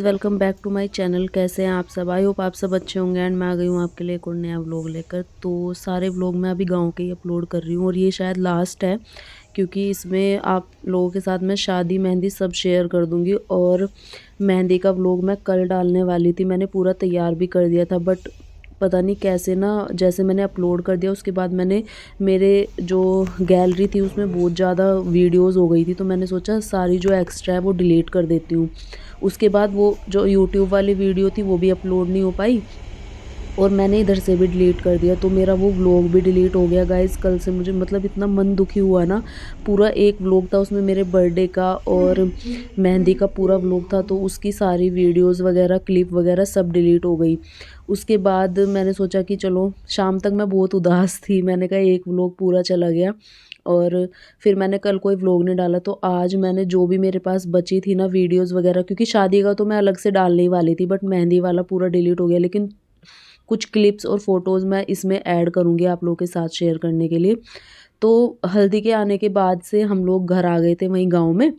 Welcome back to my channel. कैसे हैं आप सब? आई होप आप सब अच्छे होंगे। एंड मैं आ गई हूँ आपके लिए एक और नया व्लॉग लेकर। तो सारे व्लॉग मैं अभी गांव के ही अपलोड कर रही हूँ और ये शायद लास्ट है, क्योंकि इसमें आप लोगों के साथ मैं शादी मेहंदी सब शेयर कर दूँगी। और मेहंदी का व्लॉग मैं कल डालने वाली थी, मैंने पूरा तैयार भी कर दिया था, बट पता नहीं कैसे ना, जैसे मैंने अपलोड कर दिया उसके बाद मैंने मेरे जो गैलरी थी उसमें बहुत ज़्यादा वीडियोस हो गई थी, तो मैंने सोचा सारी जो एक्स्ट्रा है वो डिलीट कर देती हूँ। उसके बाद वो जो यूट्यूब वाली वीडियो थी वो भी अपलोड नहीं हो पाई और मैंने इधर से भी डिलीट कर दिया, तो मेरा वो व्लॉग भी डिलीट हो गया गाइस। कल से मुझे मतलब इतना मन दुखी हुआ ना। पूरा एक व्लॉग था, उसमें मेरे बर्थडे का और मेहंदी का पूरा व्लॉग था, तो उसकी सारी वीडियोस वगैरह क्लिप वगैरह सब डिलीट हो गई। उसके बाद मैंने सोचा कि चलो, शाम तक मैं बहुत उदास थी, मैंने कहा एक व्लॉग पूरा चला गया। और फिर मैंने कल कोई व्लॉग नहीं डाला, तो आज मैंने जो भी मेरे पास बची थी ना वीडियोस वगैरह, क्योंकि शादी का तो मैं अलग से डालने ही वाली थी, बट मेहंदी वाला पूरा डिलीट हो गया, लेकिन कुछ क्लिप्स और फोटोज़ मैं इसमें ऐड करूँगी आप लोगों के साथ शेयर करने के लिए। तो हल्दी के आने के बाद से हम लोग घर आ गए थे वहीं गाँव में।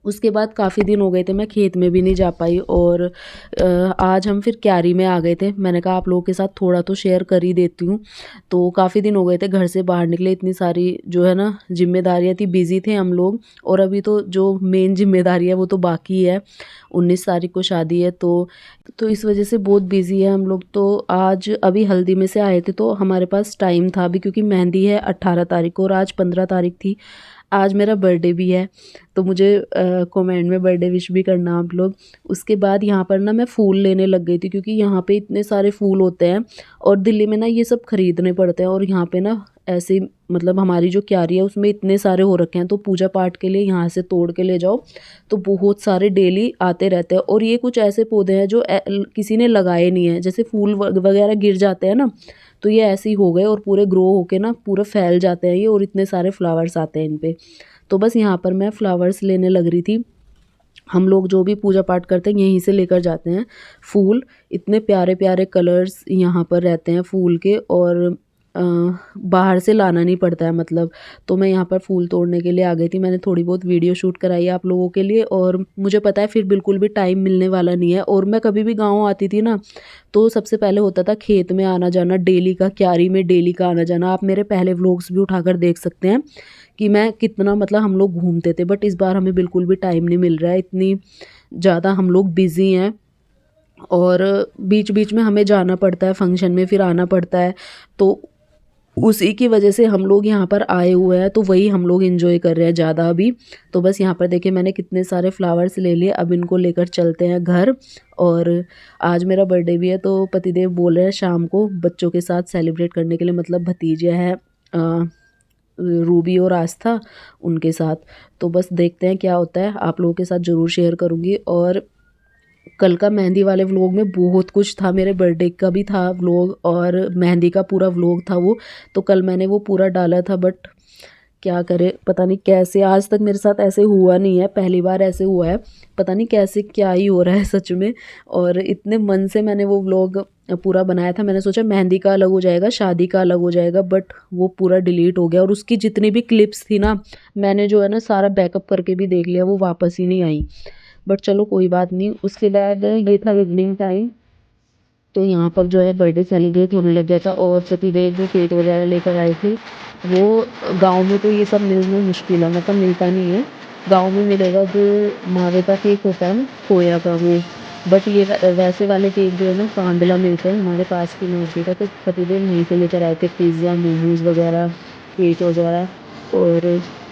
उसके बाद काफ़ी दिन हो गए थे, मैं खेत में भी नहीं जा पाई। और आज हम फिर क्यारी में आ गए थे। मैंने कहा आप लोगों के साथ थोड़ा तो शेयर कर ही देती हूँ। तो काफ़ी दिन हो गए थे घर से बाहर निकले, इतनी सारी जो है ना जिम्मेदारियाँ थी, बिज़ी थे हम लोग। और अभी तो जो मेन जिम्मेदारी है वो तो बाकी है, 19 तारीख को शादी है, तो इस वजह से बहुत बिज़ी है हम लोग। तो आज अभी हल्दी में से आए थे तो हमारे पास टाइम था अभी, क्योंकि मेहंदी है 18 तारीख को और आज 15 तारीख थी। आज मेरा बर्थडे भी है, तो मुझे कमेंट में बर्थडे विश भी करना आप लोग। उसके बाद यहाँ पर ना मैं फ़ूल लेने लग गई थी, क्योंकि यहाँ पे इतने सारे फूल होते हैं और दिल्ली में ना ये सब खरीदने पड़ते हैं, और यहाँ पे ना ऐसे मतलब हमारी जो क्यारी है उसमें इतने सारे हो रखे हैं, तो पूजा पाठ के लिए यहाँ से तोड़ के ले जाओ तो बहुत सारे डेली आते रहते हैं। और ये कुछ ऐसे पौधे हैं जो किसी ने लगाए नहीं है, जैसे फूल वगैरह गिर जाते हैं ना, तो ये ऐसे ही हो गए और पूरे ग्रो होके ना पूरा फैल जाते हैं ये, और इतने सारे फ्लावर्स आते हैं इन पे। तो बस यहाँ पर मैं फ्लावर्स लेने लग रही थी। हम लोग जो भी पूजा पाठ करते हैं यहीं से लेकर जाते हैं फूल। इतने प्यारे प्यारे कलर्स यहाँ पर रहते हैं फूल के, और बाहर से लाना नहीं पड़ता है मतलब। तो मैं यहाँ पर फूल तोड़ने के लिए आ गई थी, मैंने थोड़ी बहुत वीडियो शूट कराई है आप लोगों के लिए, और मुझे पता है फिर बिल्कुल भी टाइम मिलने वाला नहीं है। और मैं कभी भी गाँव आती थी ना, तो सबसे पहले होता था खेत में आना जाना डेली का, क्यारी में डेली का आना जाना। आप मेरे पहले व्लॉग्स भी उठाकर देख सकते हैं कि मैं कितना मतलब हम लोग घूमते थे, बट इस बार हमें बिल्कुल भी टाइम नहीं मिल रहा है, इतनी ज़्यादा हम लोग बिज़ी हैं। और बीच बीच में हमें जाना पड़ता है फंक्शन में, फिर आना पड़ता है, तो उसी की वजह से हम लोग यहाँ पर आए हुए हैं, तो वही हम लोग एंजॉय कर रहे हैं ज़्यादा अभी। तो बस यहाँ पर देखिए मैंने कितने सारे फ्लावर्स ले लिए, अब इनको लेकर चलते हैं घर। और आज मेरा बर्थडे भी है, तो पतिदेव बोल रहे हैं शाम को बच्चों के साथ सेलिब्रेट करने के लिए, मतलब भतीजे हैं रूबी और आस्था, उनके साथ। तो बस देखते हैं क्या होता है, आप लोगों के साथ ज़रूर शेयर करूँगी। और कल का मेहंदी वाले व्लॉग में बहुत कुछ था, मेरे बर्थडे का भी था व्लॉग और मेहंदी का पूरा व्लॉग था वो, तो कल मैंने वो पूरा डाला था। बट क्या करे, पता नहीं कैसे, आज तक मेरे साथ ऐसे हुआ नहीं है, पहली बार ऐसे हुआ है। पता नहीं कैसे क्या ही हो रहा है सच में। और इतने मन से मैंने वो व्लॉग पूरा बनाया था, मैंने सोचा मेहंदी का अलग हो जाएगा, शादी का अलग हो जाएगा, बट वो पूरा डिलीट हो गया। और उसकी जितनी भी क्लिप्स थी ना, मैंने जो है ना सारा बैकअप करके भी देख लिया, वो वापस ही नहीं आई। बट चलो कोई बात नहीं। उसके बाद ये था इवनिंग टाइम, तो यहाँ पर जो है बर्थडे सेलिब्रेट होने लग गया था, और सतीदेव जो केक वगैरह लेकर आए थे वो, गांव में तो ये सब मिलना मुश्किल है, मतलब मिलता नहीं है। गांव में मिलेगा जो मावे का केक होता है ना, खोया का वो। बट ये वैसे वाले केक जो है ना कांडला मिलते हैं हमारे पास की मार्केट है, तो सतीदेव यहीं से लेकर आए थे पिज़्ज़ा मोमोज वगैरह, केक वगैरह। और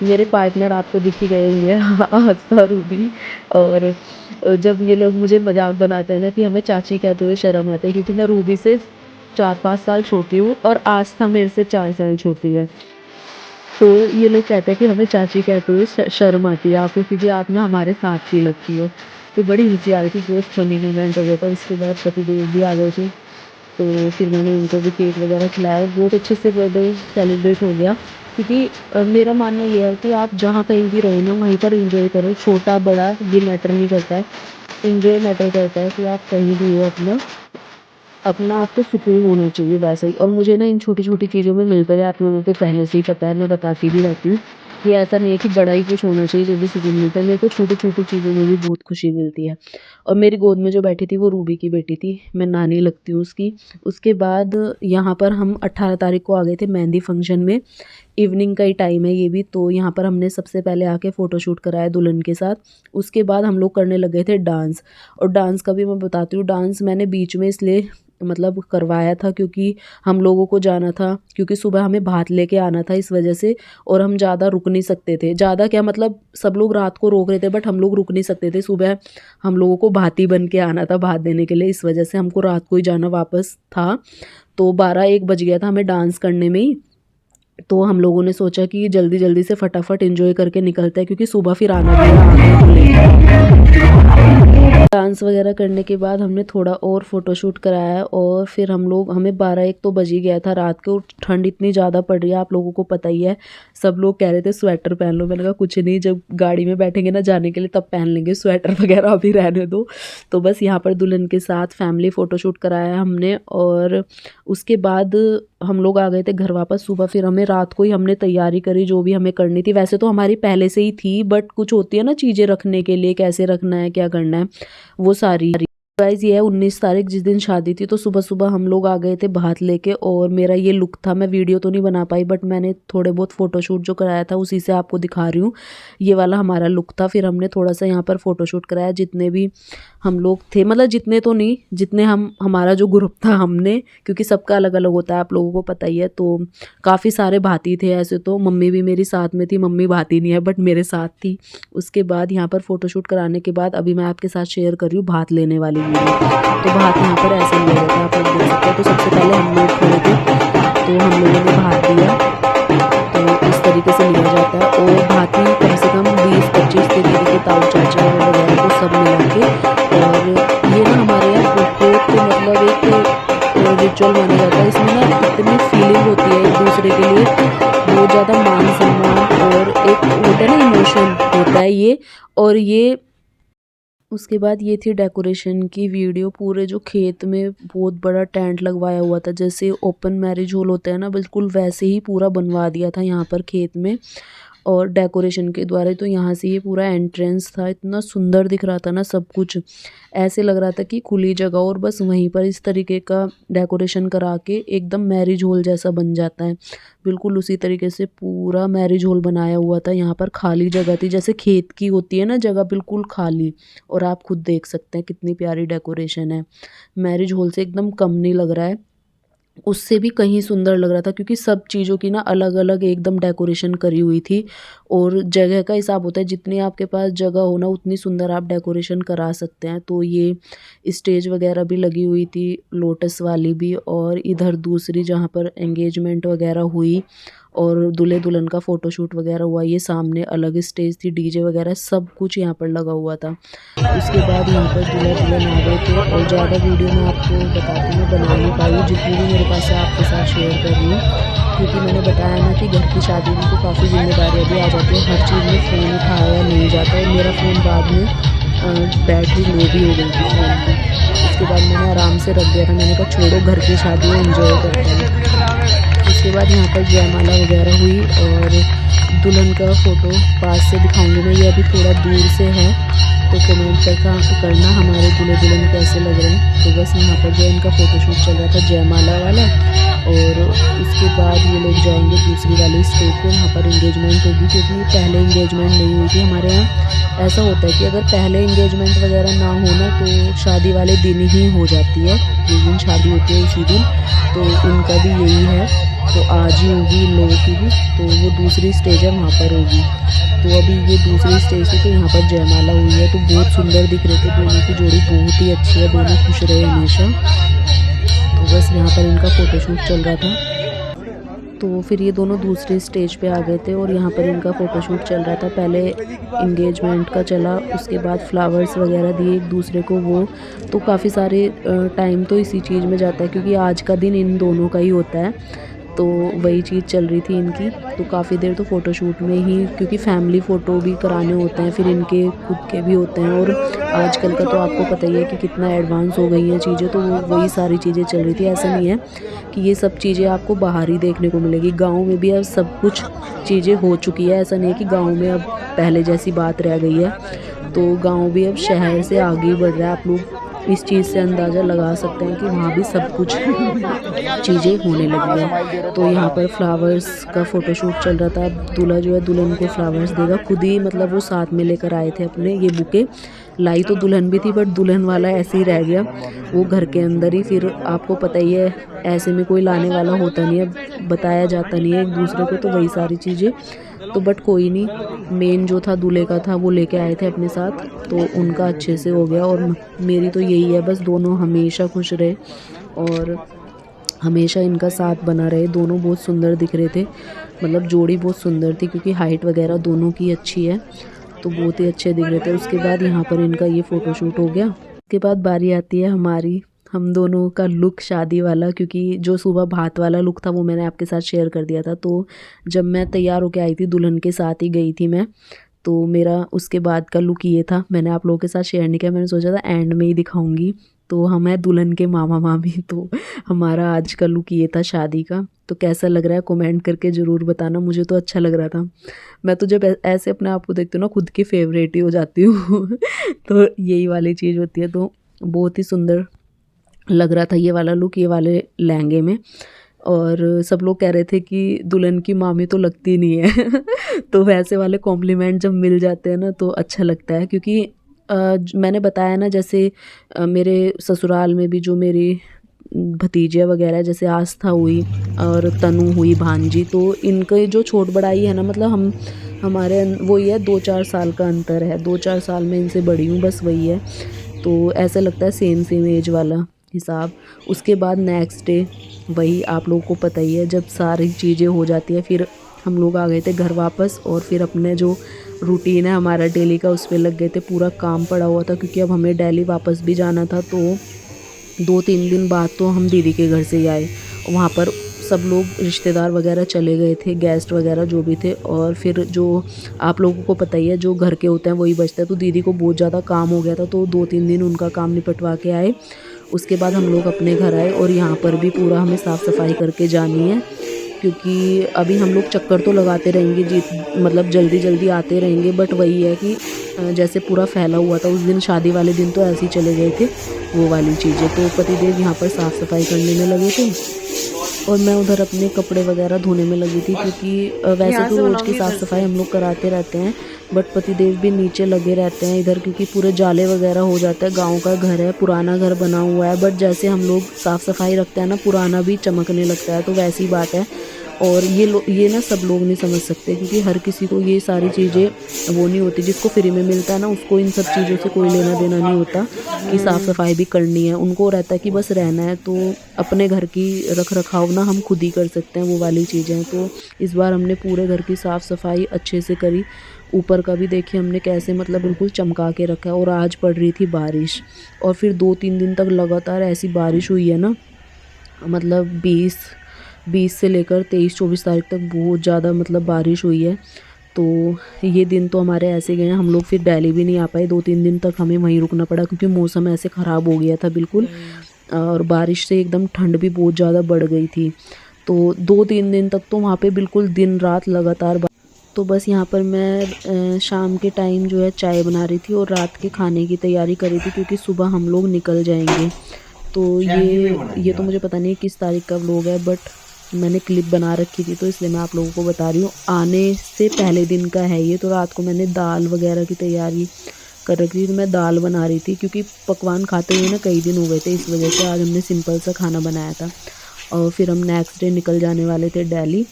मेरे पार्टनर आपको दिख ही गए होंगे आस्था रूबी। और जब ये लोग मुझे मजाक बनाते हैं ना कि हमें चाची कहते हुए शर्म आती है, क्योंकि मैं रूबी से 4-5 साल छोटी हूँ और आस्था मेरे से 4 साल छोटी है। तो ये लोग कहते हैं कि हमें चाची कहते हुए शर्म आती है आपको, क्योंकि आप ना हमारे साथ की लगती हो। तो बड़ी हंसी आ रही थी, बहुत फनी मोमेंट हो गया था। उसके बाद पतिदेव भी आ गए थे, तो फिर मैंने उनको भी केक वगैरह खिलाया, बहुत अच्छे से बर्थडे सेलिब्रेट हो गया। क्योंकि मेरा मानना ये है कि आप जहाँ कहीं भी रहो ना वहीं पर एंजॉय करो, छोटा बड़ा ये मैटर नहीं करता है, एंजॉय मैटर करता है कि आप कहीं भी हो, अपना अपना आपको सुकून होना चाहिए वैसे ही। और मुझे ना इन छोटी छोटी चीज़ों में मिलता है, आप लोगों को पहले से ही पता है, मैं बताती भी रहती हूँ। ये ऐसा नहीं है कि बड़ा ही कुछ होना चाहिए जो भी सुकून मिलता है, मेरे को छोटी-छोटी चीज़ों में भी बहुत खुशी मिलती है। और मेरी गोद में जो बैठी थी वो रूबी की बेटी थी, मैं नानी लगती हूँ उसकी। उसके बाद यहाँ पर हम 18 तारीख को आ गए थे मेहंदी फंक्शन में, इवनिंग का ही टाइम है ये भी, तो यहाँ पर हमने सबसे पहले आके फ़ोटोशूट कराया दुल्हन के साथ। उसके बाद हम लोग करने लगे थे डांस, और डांस का भी मैं बताती हूँ, डांस मैंने बीच में इसलिए मतलब करवाया था क्योंकि हम लोगों को जाना था, क्योंकि सुबह हमें भात लेके आना था इस वजह से, और हम ज़्यादा रुक नहीं सकते थे, ज़्यादा क्या मतलब सब लोग रात को रोक रहे थे बट हम लोग रुक नहीं सकते थे, सुबह हम लोगों को भाती बन के आना था भात देने के लिए, इस वजह से हमको रात को ही जाना वापस था। तो 12-1 बज गया था हमें डांस करने में ही। तो हम लोगों ने सोचा कि जल्दी जल्दी से फटाफट एंजॉय करके निकलते हैं, क्योंकि सुबह फिर आना भी है आगे को लेकर। डांस वगैरह करने के बाद हमने थोड़ा और फ़ोटोशूट कराया, और फिर हमें 12-1 तो बज ही गया था रात को। ठंड इतनी ज़्यादा पड़ रही है, आप लोगों को पता ही है। सब लोग कह रहे थे स्वेटर पहन लो, मैंने कहा कुछ नहीं, जब गाड़ी में बैठेंगे ना जाने के लिए तब पहन लेंगे, स्वेटर वगैरह अभी रहने दो। तो बस यहाँ पर दुल्हन के साथ फैमिली फ़ोटोशूट कराया हमने, और उसके बाद हम लोग आ गए थे घर वापस। सुबह फिर हमें रात को ही हमने तैयारी करी जो भी हमें करनी थी, वैसे तो हमारी पहले से ही थी बट कुछ होती है ना चीज़ें रखने के लिए, कैसे रखना है क्या करना है, वो सारी। गाइस ये है 19 तारीख जिस दिन शादी थी, तो सुबह सुबह हम लोग आ गए थे भात लेके, और मेरा ये लुक था। मैं वीडियो तो नहीं बना पाई बट मैंने थोड़े बहुत फ़ोटोशूट जो कराया था उसी से आपको दिखा रही हूँ। ये वाला हमारा लुक था। फिर हमने थोड़ा सा यहाँ पर फ़ोटोशूट कराया, जितने भी हम लोग थे, मतलब जितने तो नहीं, जितने हमारा जो ग्रुप था हमने, क्योंकि सबका अलग अलग होता है आप लोगों को पता ही है, तो काफ़ी सारे भाती थे ऐसे तो। मम्मी भी मेरी साथ में थी, मम्मी भाती नहीं है बट मेरे साथ थी। उसके बाद यहाँ पर फ़ोटोशूट कराने के बाद अभी मैं आपके साथ शेयर कर रही हूँ भात लेने वाली वीडियो। तो भात यहाँ पर ऐसे ले रहे थे, आप लोग देख सकते हैं। तो सबसे पहले हम लोग खड़े थे, तो हम लोगों ने भात दिया, तो इस तरीके से लिया जाता है। और भाती कम से कम 20-25 थे, दीदी के ताऊ चाचा वगैरह को सब मिला के। और ये ना हमारे यहाँ बहुत मतलब एक रिचुअल माना जाता है, इसमें ना इतनी फीलिंग होती है एक दूसरे के लिए, बहुत ज़्यादा मान सम्मान और एक होता है ना इमोशन होता है ये। और ये उसके बाद ये थी डेकोरेशन की वीडियो। पूरे जो खेत में बहुत बड़ा टेंट लगवाया हुआ था, जैसे ओपन मैरिज हॉल होता है ना, बिल्कुल वैसे ही पूरा बनवा दिया था यहाँ पर खेत में, और डेकोरेशन के द्वारा। तो यहाँ से ये पूरा एंट्रेंस था, इतना सुंदर दिख रहा था ना सब कुछ, ऐसे लग रहा था कि खुली जगह, और बस वहीं पर इस तरीके का डेकोरेशन करा के एकदम मैरिज हॉल जैसा बन जाता है। बिल्कुल उसी तरीके से पूरा मैरिज हॉल बनाया हुआ था। यहाँ पर खाली जगह थी, जैसे खेत की होती है ना जगह, बिल्कुल खाली। और आप खुद देख सकते हैं कितनी प्यारी डेकोरेशन है, मैरिज हॉल से एकदम कम नहीं लग रहा है, उससे भी कहीं सुंदर लग रहा था, क्योंकि सब चीज़ों की ना अलग अलग एकदम डेकोरेशन करी हुई थी। और जगह का हिसाब होता है, जितनी आपके पास जगह हो ना उतनी सुंदर आप डेकोरेशन करा सकते हैं। तो ये स्टेज वगैरह भी लगी हुई थी, लोटस वाली भी, और इधर दूसरी जहाँ पर एंगेजमेंट वगैरह हुई और दूल्हे दुल्हन का फ़ोटोशूट वगैरह हुआ, ये सामने अलग स्टेज थी, डीजे वगैरह सब कुछ यहाँ पर लगा हुआ था। उसके बाद यहाँ पर दूल्हा दुल्हन आ गए थे, और ज़्यादा वीडियो मैं आपको बताती हूँ, बना नहीं पाई, जितनी भी मेरे पास है आपके साथ शेयर कर रही हूँ, क्योंकि मैंने बताया ना कि घर की शादी में तो काफ़ी जिम्मेदारियाँ भी आ जाती हैं, हर चीज़ में फ़ोन उठाया नहीं जाता, और मेरा फ़ोन बाद में बैटरी लो भी हो गई थी फ़ोन की। उसके बाद मैंने आराम से रख दिया था, मैंने कहा छोड़ो घर की शादी में एंजॉय करते हैं। उसके बाद यहाँ पर जयमाला वगैरह हुई, और दुल्हन का फ़ोटो पास से दिखाऊंगी मैं, ये अभी थोड़ा दूर से है, तो कमेंट करना हमारे दूल्हे दुल्हन कैसे लग रहे हैं। तो बस यहाँ पर जो इनका फ़ोटोशूट चल रहा था जयमाला वाला, और उसके बाद ये लोग जाएंगे दूसरी वाली स्टेज पे, वहाँ पर इंगेजमेंट होगी, क्योंकि पहले इंगेजमेंट नहीं हुई थी हमारे यहाँ। ऐसा होता है कि अगर पहले इंगेजमेंट वगैरह ना हो ना तो शादी वाले दिन ही हो जाती है, जिस दिन शादी होती है उसी दिन। तो इनका भी यही है, तो आज ही होगी इन लोगों की भी, तो वो दूसरी स्टेज है वहाँ पर होगी। तो अभी ये दूसरी स्टेज थी, तो यहाँ पर जयमाला हुई है, तो बहुत सुंदर दिख रहे थे, दोनों की जोड़ी बहुत ही अच्छी है, दोनों खुश रहे हमेशा। तो बस यहाँ पर इनका फ़ोटोशूट चल रहा था, तो फिर ये दोनों दूसरे स्टेज पे आ गए थे, और यहाँ पर इनका फ़ोटोशूट चल रहा था। पहले इंगेजमेंट का चला, उसके बाद फ्लावर्स वगैरह दिए एक दूसरे को वो, तो काफ़ी सारे टाइम तो इसी चीज़ में जाता है, क्योंकि आज का दिन इन दोनों का ही होता है। तो वही चीज़ चल रही थी इनकी। तो काफ़ी देर तो फ़ोटोशूट में ही, क्योंकि फैमिली फ़ोटो भी कराने होते हैं, फिर इनके खुद के भी होते हैं, और आजकल का तो आपको पता ही है कि कितना एडवांस हो गई हैं चीज़ें। तो वही सारी चीज़ें चल रही थी। ऐसा नहीं है कि ये सब चीज़ें आपको बाहर ही देखने को मिलेगी, गाँव में भी अब सब कुछ चीज़ें हो चुकी है। ऐसा नहीं है कि गाँव में अब पहले जैसी बात रह गई है। तो गाँव भी अब शहर से आगे ही बढ़ रहा है। आप लोग इस चीज़ से अंदाज़ा लगा सकते हैं कि वहाँ भी सब कुछ चीज़ें होने लगी हैं। तो यहाँ पर फ्लावर्स का फ़ोटोशूट चल रहा था। अब दूल्हा जो है दुल्हन को फ्लावर्स देगा खुद ही, मतलब वो साथ में लेकर आए थे अपने ये बुके। लाई तो दुल्हन भी थी, बट दुल्हन वाला ऐसे ही रह गया वो घर के अंदर ही। फिर आपको पता ही है ऐसे में कोई लाने वाला होता नहीं है, बताया जाता नहीं है एक दूसरे को, तो वही सारी चीज़ें। तो बट कोई नहीं, मेन जो था दूल्हे का था वो लेके आए थे अपने साथ, तो उनका अच्छे से हो गया। और मेरी तो यही है बस, दोनों हमेशा खुश रहे और हमेशा इनका साथ बना रहे। दोनों बहुत सुंदर दिख रहे थे, मतलब जोड़ी बहुत सुंदर थी, क्योंकि हाइट वगैरह दोनों की अच्छी है, तो बहुत ही अच्छे दिख रहे थे। उसके बाद यहाँ पर इनका ये फ़ोटोशूट हो गया। उसके बाद बारी आती है हमारी, हम दोनों का लुक शादी वाला, क्योंकि जो सुबह भात वाला लुक था वो मैंने आपके साथ शेयर कर दिया था। तो जब मैं तैयार होके आई थी, दुल्हन के साथ ही गई थी मैं, तो मेरा उसके बाद का लुक ये था। मैंने आप लोगों के साथ शेयर नहीं किया, मैंने सोचा था एंड में ही दिखाऊंगी। तो हम हैं दुल्हन के मामा मामी, तो हमारा आज का लुक ये था शादी का। तो कैसा लग रहा है कमेंट करके ज़रूर बताना, मुझे तो अच्छा लग रहा था। मैं तो जब ऐसे अपने आप को देखती हूँ ना, खुद की फेवरेट ही हो जाती हूँ तो यही वाली चीज़ होती है। तो बहुत ही सुंदर लग रहा था ये वाला लुक, ये वाले लहंगे में। और सब लोग कह रहे थे कि दुल्हन की मामी तो लगती नहीं है तो वैसे वाले कॉम्प्लीमेंट जब मिल जाते हैं ना तो अच्छा लगता है, क्योंकि मैंने बताया ना, जैसे मेरे ससुराल में भी जो मेरी भतीजियाँ वगैरह, जैसे आस्था हुई और तनु हुई भांजी, तो इनके जो छोट बड़ाई है ना, मतलब हमारे वही है, 2-4 साल का अंतर है। 2-4 साल में इनसे बड़ी हूँ, बस वही है। तो ऐसा लगता है सेम सेम एज वाला हिसाब। उसके बाद नेक्स्ट डे वही आप लोगों को पता ही है, जब सारी चीज़ें हो जाती है, फिर हम लोग आ गए थे घर वापस, और फिर अपने जो रूटीन है हमारा डेली का उस पर लग गए थे। पूरा काम पड़ा हुआ था, क्योंकि अब हमें दिल्ली वापस भी जाना था। तो 2-3 दिन बाद तो हम दीदी के घर से ही आए। वहाँ पर सब लोग रिश्तेदार वगैरह चले गए थे, गेस्ट वगैरह जो भी थे। और फिर जो आप लोगों को पता ही है, जो घर के होते हैं वही बचता है। तो दीदी को बहुत ज़्यादा काम हो गया था, तो 2-3 दिन उनका काम निपटवा के आए। उसके बाद हम लोग अपने घर आए, और यहाँ पर भी पूरा हमें साफ़ सफाई करके जानी है, क्योंकि अभी हम लोग चक्कर तो लगाते रहेंगे जी, मतलब जल्दी जल्दी आते रहेंगे। बट वही है कि जैसे पूरा फैला हुआ था उस दिन, शादी वाले दिन तो ऐसे ही चले गए थे वो वाली चीज़ें। तो पतिदेव यहाँ पर साफ़ सफाई करने में लगे थे, और मैं उधर अपने कपड़े वगैरह धोने में लगी थी, क्योंकि वैसे तो रोज़ की साफ़ सफाई हम लोग कराते रहते हैं, बट पतिदेव भी नीचे लगे रहते हैं इधर, क्योंकि पूरे जाले वगैरह हो जाता है। गांव का घर है, पुराना घर बना हुआ है, बट जैसे हम लोग साफ़ सफाई रखते हैं ना, पुराना भी चमकने लगता है। तो वैसी बात है। और ये ना सब लोग नहीं समझ सकते, क्योंकि हर किसी को ये सारी चीज़ें वो नहीं होती। जिसको फ्री में मिलता है ना, उसको इन सब चीज़ों से कोई लेना देना नहीं होता कि साफ़ सफाई भी करनी है। उनको रहता है कि बस रहना है। तो अपने घर की रख रखाव ना हम खुद ही कर सकते हैं, वो वाली चीज़ें। तो इस बार हमने पूरे घर की साफ़ सफाई अच्छे से करी। ऊपर का भी देखिए हमने कैसे, मतलब बिल्कुल चमका के रखा है। और आज पड़ रही थी बारिश, और फिर 2-3 दिन तक लगातार ऐसी बारिश हुई है ना, मतलब 20 से लेकर 23-24 तारीख तक बहुत ज़्यादा मतलब बारिश हुई है। तो ये दिन तो हमारे ऐसे गए हैं। हम लोग फिर दिल्ली भी नहीं आ पाए, 2-3 दिन तक हमें वहीं रुकना पड़ा, क्योंकि मौसम ऐसे ख़राब हो गया था बिल्कुल, और बारिश से एकदम ठंड भी बहुत ज़्यादा बढ़ गई थी। तो 2-3 दिन तक तो वहाँ पे बिल्कुल दिन रात लगातार तो बस यहाँ पर मैं शाम के टाइम जो है चाय बना रही थी, और रात के खाने की तैयारी कर रही थी, क्योंकि सुबह हम लोग निकल जाएंगे। तो ये तो मुझे पता नहीं किस तारीख का व्लॉग है, बट मैंने क्लिप बना रखी थी, तो इसलिए मैं आप लोगों को बता रही हूँ। आने से पहले दिन का है ये। तो रात को मैंने दाल वगैरह की तैयारी कर रखी थी, तो मैं दाल बना रही थी, क्योंकि पकवान खाते हुए ना कई दिन हो गए थे, इस वजह से आज हमने सिंपल सा खाना बनाया था। और फिर हम नेक्स्ट डे निकल जाने वाले थे दिल्ली।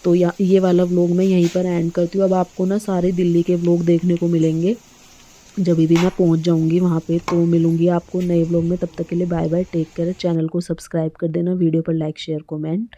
तो ये वाला व्लॉग मैं यहीं पर एंड करती हूँ। अब आपको ना सारे दिल्ली के व्लॉग देखने को मिलेंगे जब भी मैं पहुंच जाऊंगी वहाँ पे। तो मिलूंगी आपको नए व्लॉग में, तब तक के लिए bye bye, take care. Channel को सब्सक्राइब कर देना, वीडियो पर लाइक शेयर कमेंट